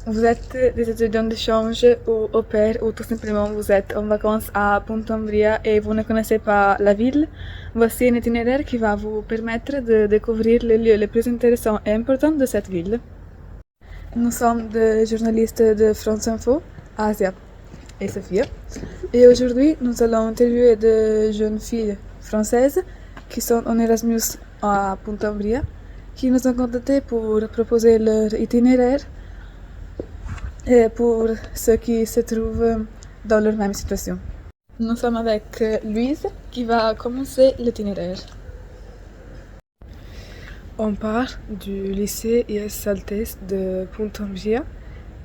Vous êtes des étudiants d'échange ou au pair ou tout simplement vous êtes en vacances à Punta Umbria et vous ne connaissez pas la ville, voici un itinéraire qui va vous permettre de découvrir les lieux les plus intéressants et importants de cette ville. Nous sommes des journalistes de France Info, Asia et Sophia, et aujourd'hui nous allons interviewer de jeunes filles françaises qui sont en Erasmus à Punta Umbria, qui nous ont contactés pour proposer leur itinéraire et pour ceux qui se trouvent dans leur même situation. Nous sommes avec Louise qui va commencer l'itinéraire. On part du lycée IS Saltes de Punta Umbria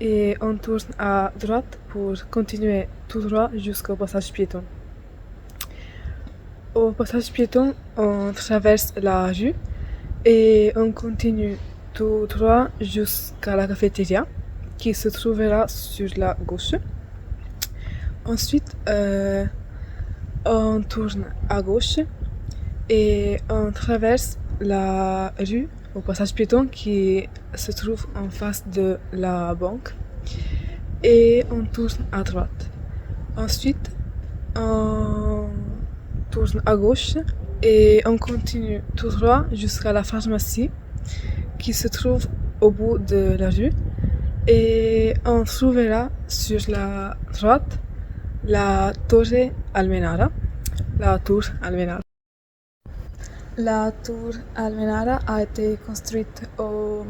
et on tourne à droite pour continuer tout droit jusqu'au passage piéton. Au passage piéton, on traverse la rue et on continue tout droit jusqu'à la cafétéria qui se trouvera sur la gauche. Ensuite, on tourne à gauche et on traverse la rue au passage piéton qui se trouve en face de la banque et on tourne à droite. Ensuite, on tourne à gauche et on continue tout droit jusqu'à la pharmacie qui se trouve au bout de la rue et on trouvera sur la droite la Torre Almenara, la tour Almenara. La tour Almenara a été construite au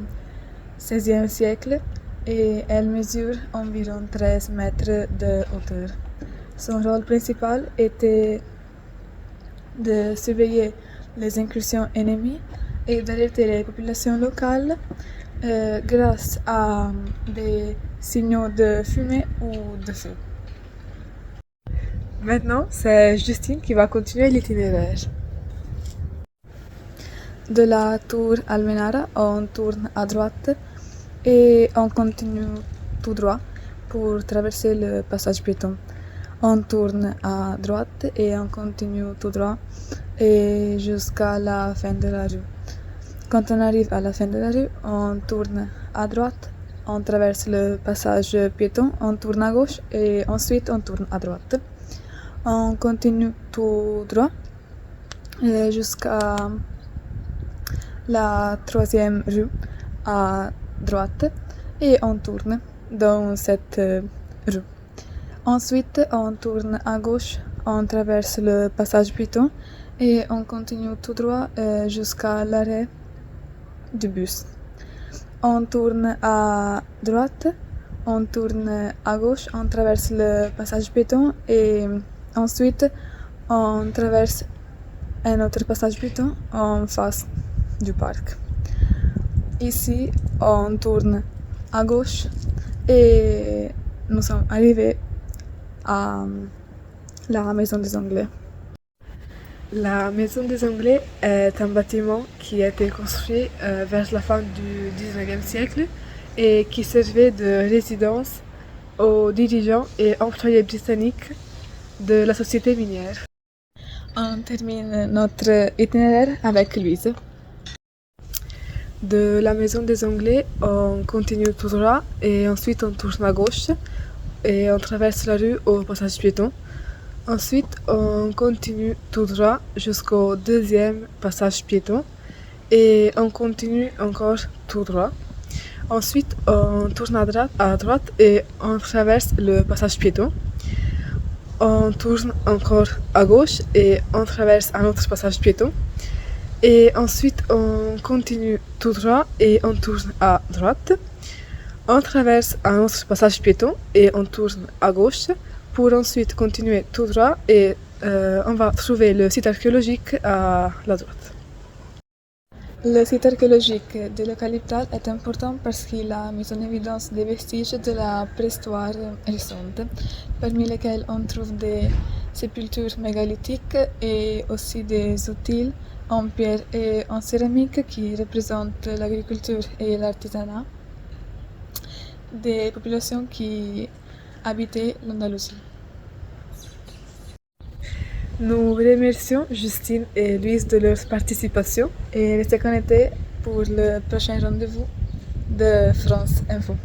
XVIe siècle et elle mesure environ 13 mètres de hauteur. Son rôle principal était de surveiller les incursions ennemies et d'alerter les populations locales grâce à des signaux de fumée ou de feu. Maintenant, c'est Justine qui va continuer l'itinéraire. De la tour Almenara, on tourne à droite et on continue tout droit pour traverser le passage piéton. On tourne à droite et on continue tout droit et jusqu'à la fin de la rue. Quand on arrive à la fin de la rue, on tourne à droite, on traverse le passage piéton, on tourne à gauche et ensuite on tourne à droite. On continue tout droit jusqu'à la troisième rue à droite et on tourne dans cette rue. Ensuite, on tourne à gauche, on traverse le passage piéton et on continue tout droit jusqu'à l'arrêt du bus. On tourne à droite, on tourne à gauche, on traverse le passage piéton et ensuite on traverse un autre passage piéton en face du parc. Ici, on tourne à gauche et nous sommes arrivés à la Maison des Anglais. La Maison des Anglais est un bâtiment qui a été construit vers la fin du XIXe siècle et qui servait de résidence aux dirigeants et employés britanniques de la société minière. On termine notre itinéraire avec Louise. De la Maison des Anglais, on continue tout droit et ensuite on tourne à gauche et on traverse la rue au passage piéton. Ensuite, on continue tout droit jusqu'au deuxième passage piéton et on continue encore tout droit. Ensuite, on tourne à droite et on traverse le passage piéton. On tourne encore à gauche et on traverse un autre passage piéton. Et ensuite, on continue tout droit et on tourne à droite. On traverse un autre passage piéton et on tourne à gauche pour ensuite continuer tout droit et on va trouver le site archéologique à la droite. Le site archéologique de l'Eucalyptal est important parce qu'il a mis en évidence des vestiges de la préhistoire récente, parmi lesquels on trouve des sépultures mégalithiques et aussi des outils en pierre et en céramique qui représentent l'agriculture et l'artisanat des populations qui habitaient l'Andalousie. Nous remercions Justine et Louise de leur participation Et restez connectés pour le prochain rendez-vous de France Info.